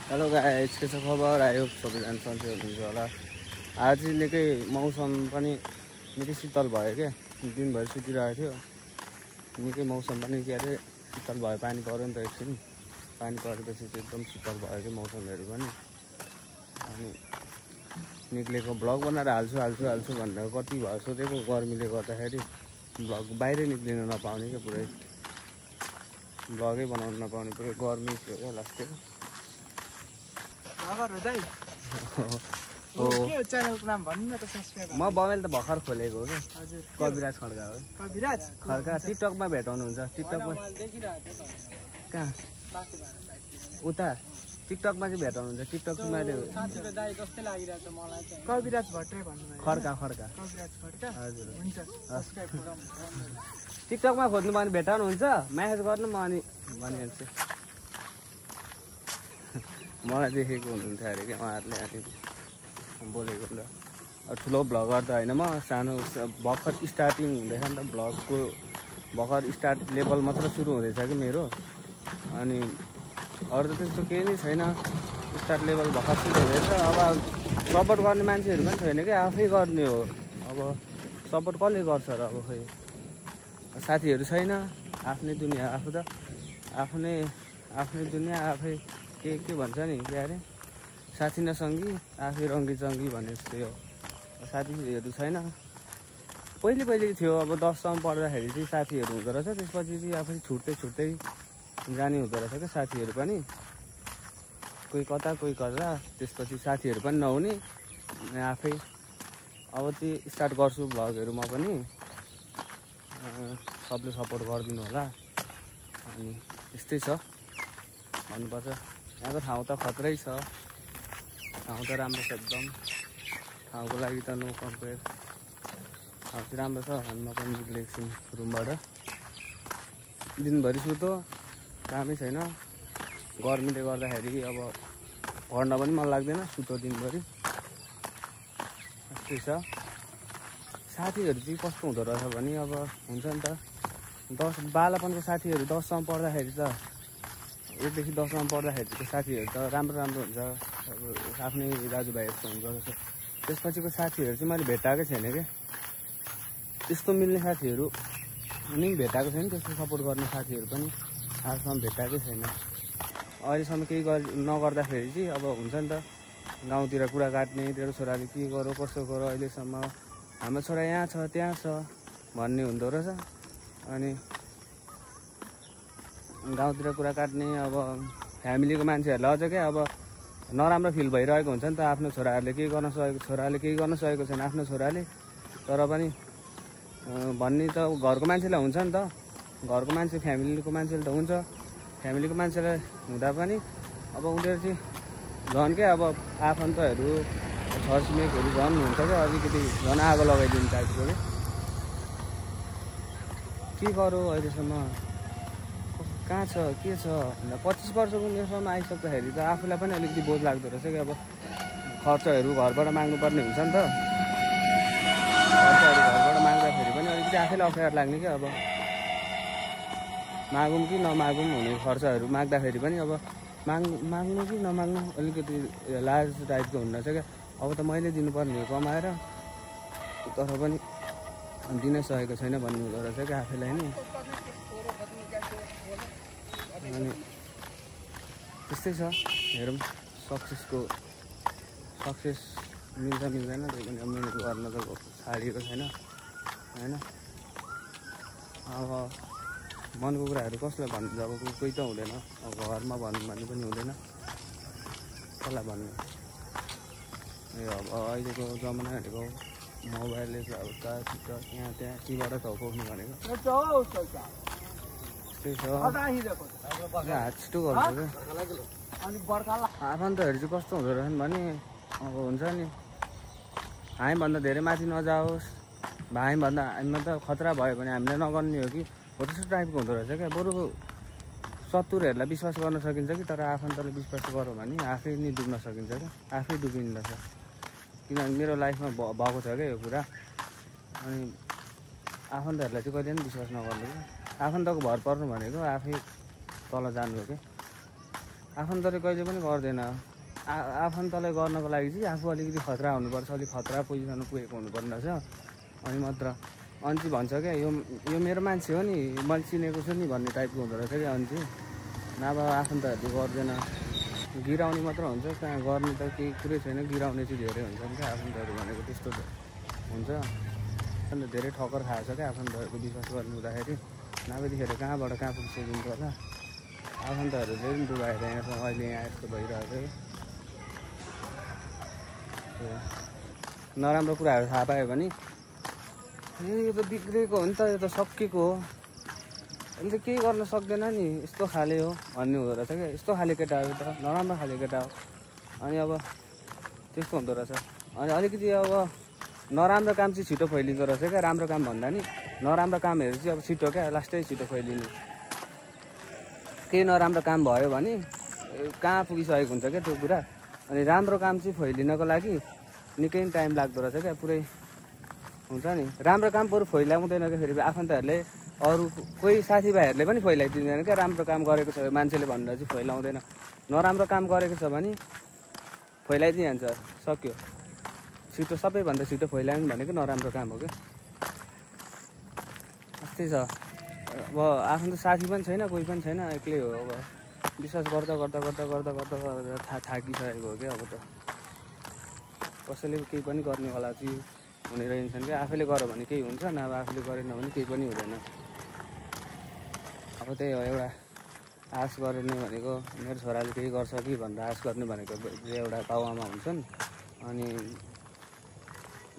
Hello guys, के छ खबर? आयो सबैजना सन्चै हुनुहुन्छ होला। आज निकै मौसम पनि निकै शीतल भयो क्या, दिनभरि सुतिरहेको थियो। निकै मौसम पनि के अरे शीतल भयो, पानी पऱ्यो नि त एकछिन। पानी परेपछि चाहिँ एकदम शीतल भयो क्या मौसमहरू पनि। अनि निक्लेको भ्लग बनाएर हाल्छु भनेर कति भयो सोधेको, गर्मीले गर्दाखेरि भ्लग बाहिरै निक्लिन नपाउने क्या, पुरै भ्लगै बनाउन नपाउने, पुरै गर्मी थियो क्या लास्टै। म मोबाइल त भर्खर खोलेको हो क्या। कविराज खड्का हो। खड्का टिकटकमा भेटाउनुहुन्छ। टिकटकमा कहाँ उता टिकटकमा चाहिँ भेटाउनुहुन्छ। टिकटकमा मैले खड्का हजुर टिकटकमा खोज्नु भने भेटाउनुहुन्छ, म्यासेज गर्नु म अनि भनिहाल्छु। मलाई देखेको हुनुहुन्थ्यो अरे क्या उहाँहरूले, अनि बोलेको ल। ठुलो भ्लगर त होइन म, सानो भर्खर स्टार्टिङ हुँदैछ नि त भ्लगको, भर्खर स्टार्ट लेभल मात्र सुरु हुँदैछ कि मेरो। अनि अरू त त्यस्तो केही नै छैन, स्टार्ट लेभल भर्खर सुरु हुँदैछ। अब सपोर्ट गर्ने मान्छेहरू पनि छैन क्या, आफै गर्ने हो। अब सपोर्ट कसले गर्छ र? अब खोइ साथीहरू छैन, आफ्नै दुनियाँ आफू त, आफ्नै दुनियाँ आफै। के भन्छ नि, के अरे साथी नसङ्गी आफै रङ्गी चङ्गी भने जस्तो हो। साथीहरू छैन। पहिले थियो, अब 10सम्म पढ्दाखेरि चाहिँ साथीहरू हुँदो रहेछ, त्यसपछि चाहिँ आफै छुट्टै जाने हुँदो रहेछ क्या साथीहरू पनि। कोही कता कोही कता, त्यसपछि साथीहरू पनि नहुने आफै। अब चाहिँ स्टार्ट गर्छु भ्लगहरू म पनि, सबले सपोर्ट गरिदिनु होला। अनि यस्तै छ भन्नुपर्छ। यहाँको ठाउँ त खत्रै छ, ठाउँ त राम्रो छ एकदम। ठाउँको लागि त नो कम्पेयर, ठाउँ चाहिँ राम्रो छ। अनि म पनि निक्लेको छु रुमबाट। दिनभरि सुतो, कामै छैन। गर्मीले गर्दाखेरि अब पढ्न पनि मन लाग्दैन, सुतो दिनभरि। यस्तै छ। साथीहरू चाहिँ कस्तो हुँदो रहेछ भने, अब हुन्छ नि त, बालापनको साथीहरू 10सम्म पढ्दाखेरि त, 1देखि 10सम्म पढ्दाखेरि त साथीहरू त राम्रो हुन्छ, अब आफ्नै दाजुभाइ जस्तो हुँदो रहेछ। त्यसपछिको साथीहरू चाहिँ मैले भेटाएकै छैन क्या, त्यस्तो मिल्ने साथीहरू नि भेटाएको छैन, त्यस्तो सपोर्ट गर्ने साथीहरू पनि आजसम्म भेटाएकै छैन। अहिलेसम्म केही नगर्दाखेरि चाहिँ अब हुन्छ नि त, गाउँतिर कुरा काट्ने, तेरो छोराले के गरौँ कसो गरौँ, अहिलेसम्म हाम्रो छोरा यहाँ छ त्यहाँ छ भन्ने हुँदो रहेछ। अनि गाउँतिर कुरा काट्ने, अब फ्यामिलीको मान्छेहरूलाई अझ क्या अब नराम्रो फिल भइरहेको हुन्छ नि त, आफ्नो छोराले केही गर्न सकेको छैन आफ्नो छोराले। तर पनि भन्ने त घरको मान्छेलाई हुन्छ नि त, घरको मान्छे फ्यामिलीको मान्छेले त हुन्छ, फ्यामिलीको मान्छेलाई हुँदा पनि अब उनीहरू चाहिँ झन् क्या, अब आफन्तहरू छरछिमेकहरू झन् हुन्छ क्या, अलिकति झन् आगो लगाइदिने टाइपको क्या। के गरौँ अहिलेसम्म, कहाँ छ के छ भन्दा 25 वर्षको उमेरसम्म आइसक्दाखेरि त आफूलाई पनि अलिकति बोझ लाग्दो रहेछ कि, अब खर्चहरू घरबाट माग्नुपर्ने हुन्छ नि त। खर्चहरू घरबाट माग्दाखेरि पनि अलिकति आफैलाई अप्ठ्यारो लाग्ने क्या। अब मागौँ कि नमागौँ हुने खर्चहरू माग्दाखेरि पनि अब माग्नु कि नमाग्नु अलिकति लाज टाइपको हुँदोरहेछ क्या। अब त मैले दिनुपर्ने हो कमाएर, तर पनि दिनै सकेको छैन भन्ने हुँदो रहेछ क्या आफैलाई नि। अनि त्यस्तै छ, हेरौँ सक्सेस मिल्छ मिल्दैन, त्यही पनि मिहिनेत गर्न त छाडिएको छैन होइन। अब मनको कुराहरू कसलाई भन्नु, जब कोही त हुँदैन, अब घरमा भन्नु भने पनि हुँदैन, कसलाई भन्नु। अब अहिलेको जमाना भनेको मोबाइलले हल्का टिकटक यहाँ त्यहाँ केबाट धपाउनु भनेको त्यस्तै छ। हात छिटो गर्छ क्या। आफन्तहरू चाहिँ कस्तो हुँदो रहेछन् भने, अब हुन्छ नि, हामीभन्दा धेरै माथि नजाओस्, हामीभन्दा त खतरा भयो भने हामीले नगर्ने हो कि हो, त्यस्तो टाइपको हुँदो रहेछ क्या। बरु शत्रुहरूलाई विश्वास गर्न सकिन्छ कि, तर आफन्तले विश्वास गऱ्यो भने आफै नै डुब्न सकिन्छ क्या, आफै डुबिँदछ। किनभने मेरो लाइफमा भएको छ क्या यो कुरा। अनि आफन्तहरूलाई चाहिँ कहिले पनि विश्वास नगर्नु क्या। आफन्तको भर पर्नु भनेको आफै तल जानु हो क्या। आफन्तले कहिले पनि गर्दैन। आफन्तलाई गर्नको लागि चाहिँ आफू अलिकति खतरा हुनुपर्छ, अलिक खतरा पोजिसनमा पुगेको हुनुपर्ने रहेछ अनि मात्र। अनि चाहिँ भन्छ क्या यो मेरो मान्छे हो नि, मैले चिनेको छु नि भन्ने टाइपको हुँदो रहेछ क्या। अनि चाहिँ नभए आफन्तहरूले गर्दैन, गिराउने मात्र हुन्छ, कहाँ गर्ने त केही कुरै छैन, गिराउने चाहिँ धेरै हुन्छ नि क्या आफन्तहरू भनेको। त्यस्तो हुन्छ। अन्त धेरै ठक्कर खाएको छ क्या आफन्तहरूको विश्वास गर्नु हुँदाखेरि। नभएदेखि कहाँबाट कहाँ पुगिसकिन्छ होला। आफन्तहरूले पनि डुबाएर यहाँसम्म अहिले यहाँ यस्तो भइरहेको छ। नराम्रो कुराहरू थाहा पायो भने यो त बिग्रेको हो नि त, यो त सकिएको हो, यसले त केही गर्न सक्दैन नि, यस्तो खाले हो भन्ने हुँदो रहेछ क्या। यस्तो खाले केटा हो त, नराम्रो खाले केटा हो। अनि अब त्यस्तो हुँदो रहेछ। अनि अलिकति अब नराम्रो काम चाहिँ छिटो फैलिँदो रहेछ क्या, राम्रो काम भन्दा नि नराम्रो कामहरू चाहिँ अब छिटो क्या, लास्टै छिटो फैलिने। केही नराम्रो काम भयो भने कहाँ पुगिसकेको हुन्छ क्या त्यो कुरा। अनि राम्रो काम चाहिँ फैलिनको लागि निकै टाइम लाग्दो रहेछ क्या, पुरै हुन्छ नि। राम्रो काम बरु फैलाउँदैन क्या, फेरि आफन्तहरूले अरू कोही साथीभाइहरूले पनि फैलाइदिँदैन क्या। राम्रो काम गरेको छ मान्छेले भनेर चाहिँ फैलाउँदैन। नराम्रो काम गरेको छ भने फैलाइदिइहाल्छ, सक्यो। छिटो सबैभन्दा छिटो फैलाउनु भनेको नराम्रो काम हो क्या। त्यस्तै छ। अब आफ्नो साथी पनि छैन, कोही पनि छैन, एक्लै हो। अब विश्वास गर्दा गर्दा गर्दा गर्दा गर्दा गर्दा थाकिसकेको हो क्या। अब त कसैले केही पनि गर्नेवाला चाहिँ हुने रहेछन् क्या। आफैले गर भने केही हुन्छ, नभए आफूले गरेन भने केही पनि हुँदैन। अब त्यही हो, एउटा आश गर्ने भनेको मेरो छोराले केही गर्छ कि भनेर आश गर्ने भनेको एउटा बाबुआमा हुन्छन्। अनि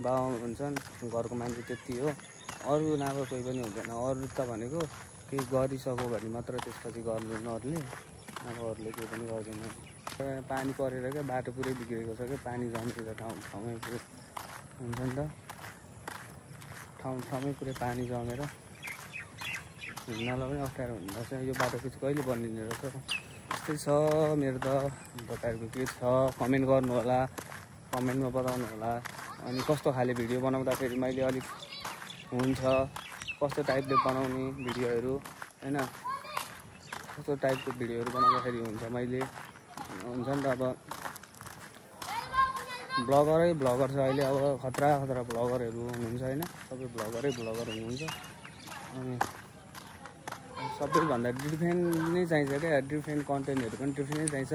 बाबुआमा हुन्छन्, घरको मान्छे त्यति हो, अरू नभए कोही पनि हुँदैन। अरू त भनेको केही गरिसक्यो भने मात्र त्यसपछि गर्दैन अरूले, अब अरूले केही पनि गर्दैन। पानी परेर क्या बाटो पुरै बिग्रेको छ क्या, पानी जमेको ठाउँमै पुरै हुन्छ नि त, ठाउँमै पुरै पानी जमेर हिँड्नलाई पनि अप्ठ्यारो हुँदो रहेछ। यो बाटो चाहिँ कहिले बनिने रहेछ। त्यस्तै छ मेरो त। तपाईँहरूको के छ कमेन्ट गर्नु होला, कमेन्टमा बताउनु होला। अनि कस्तो खाले भिडियो बनाउँदाखेरि मैले अलिक हुन्छ, कस्तो टाइपले बनाउने भिडियोहरू होइन, कस्तो टाइपको भिडियोहरू बनाउँदाखेरि हुन्छ मैले, हुन्छ नि त। अब ब्लगर छ अहिले, अब खतरा ब्लगरहरू हुनुहुन्छ होइन, सबै ब्लगर हुनुहुन्छ। अनि सबैभन्दा डिफ्रेन्ट नै चाहिन्छ क्या, डिफ्रेन्ट कन्टेन्टहरू पनि डिफ्रेन्ट नै चाहिन्छ।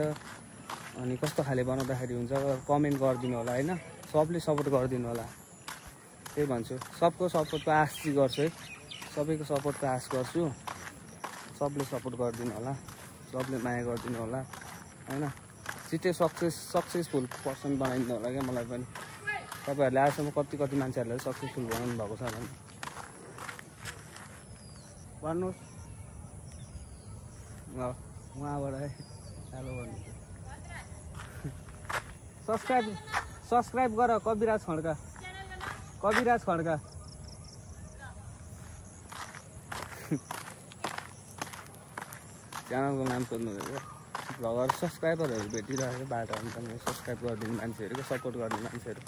अनि कस्तो खाले बनाउँदाखेरि हुन्छ कमेन्ट गरिदिनु होला होइन, सबले सपोर्ट गरिदिनु होला, त्यही भन्छु। सबको सपोर्टको आश चाहिँ गर्छु है, सबैको सपोर्टको आश गर्छु। सबले सपोर्ट गरिदिनु होला, सबले माया गरिदिनु होला होइन। छिट्टै सक्सेसफुल पर्सन बनाइदिनु होला क्या मलाई पनि। तपाईँहरूले आजसम्म कति मान्छेहरूलाई सक्सेसफुल बनाउनु भएको छ भने भन्नुहोस्। उहाँबाट है चालो भन्नु। सब्सक्राइब गर कविराज खड्का। च्यानलको नाम सोध्नु हुँदैछ। भ्लगर सब्सक्राइबरहरू भेटिरहेको बाटो, अन्त सब्सक्राइब गरिदिने मान्छेहरूको सपोर्ट गर्ने मान्छेहरू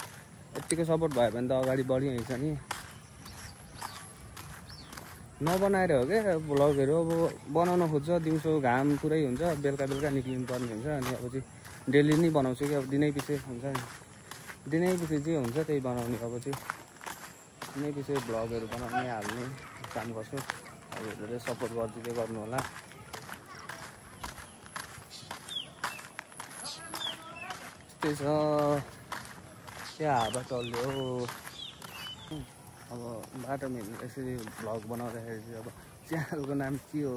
यत्तिको सपोर्ट भयो भने त अगाडि बढिहाल्छ नि। नबनाएर हो क्या भ्लगहरू। अब बनाउन खोज्छ, दिउँसो घाम पुरै हुन्छ, बेलुका निक्लिनु पर्ने हुन्छ। अनि अब चाहिँ डेली नै बनाउँछु कि, अब दिनै पछि हुन्छ नि, दिनै पछि जे हुन्छ त्यही बनाउने। अब चाहिँ दिनै पछि भ्लगहरू बनाउने हाल्ने काम गर्छु। हजुरहरूले सपोर्ट गरिदिँदै गर्नु होला। त्यस्तै छ, क्या हावा चल्यो अब बाटोमा हिँड्नु। यसरी भ्लग बनाउँदाखेरि चाहिँ अब च्यानलको नाम के हो,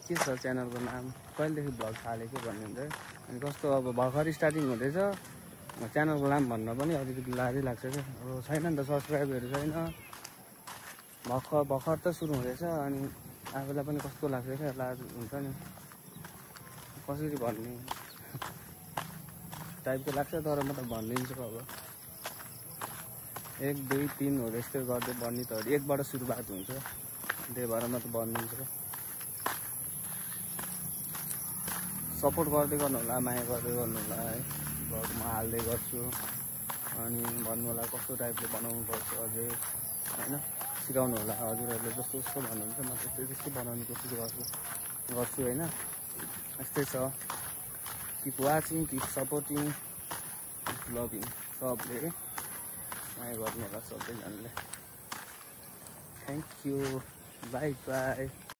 के छ च्यानलको नाम, कहिलेदेखि भ्लग थालेको भन्ने हुन्छ। अनि कस्तो अब भर्खर स्टार्टिङ हुँदैछ, च्यानलको नाम भन्न पनि अलिकति लाजै लाग्छ क्या। अब छैन नि त, सब्सक्राइबहरू छैन, भर्खर त सुरु हुँदैछ। अनि आफूलाई पनि कस्तो लाग्छ क्या, लाज हुन्छ नि, कसरी भन्ने टाइपको लाग्छ। तर म त भनिदिन्छु अब 1 2 3 हो यस्तै गर्दै बन्ने त एकबाट सुरुवात हुन्छ, त्यही भएर म त भनिदिन्छु। सपोर्ट गर्दै गर्नु होला, माया गर्दै गर्नु होला है। भ्लगमा हाल्दै गर्छु। अनि भन्नु होला कस्तो टाइपले बनाउनु पर्छ अझै होइन, सिकाउनु होला। हजुरहरूले जस्तो भन्नुहुन्छ म त्यस्तै बनाउने कोसिस गर्छु होइन। यस्तै छ। Keep watching, keep supporting, keep loving. सबले माया गर्ने होला सबैजनाले। Thank you, by by.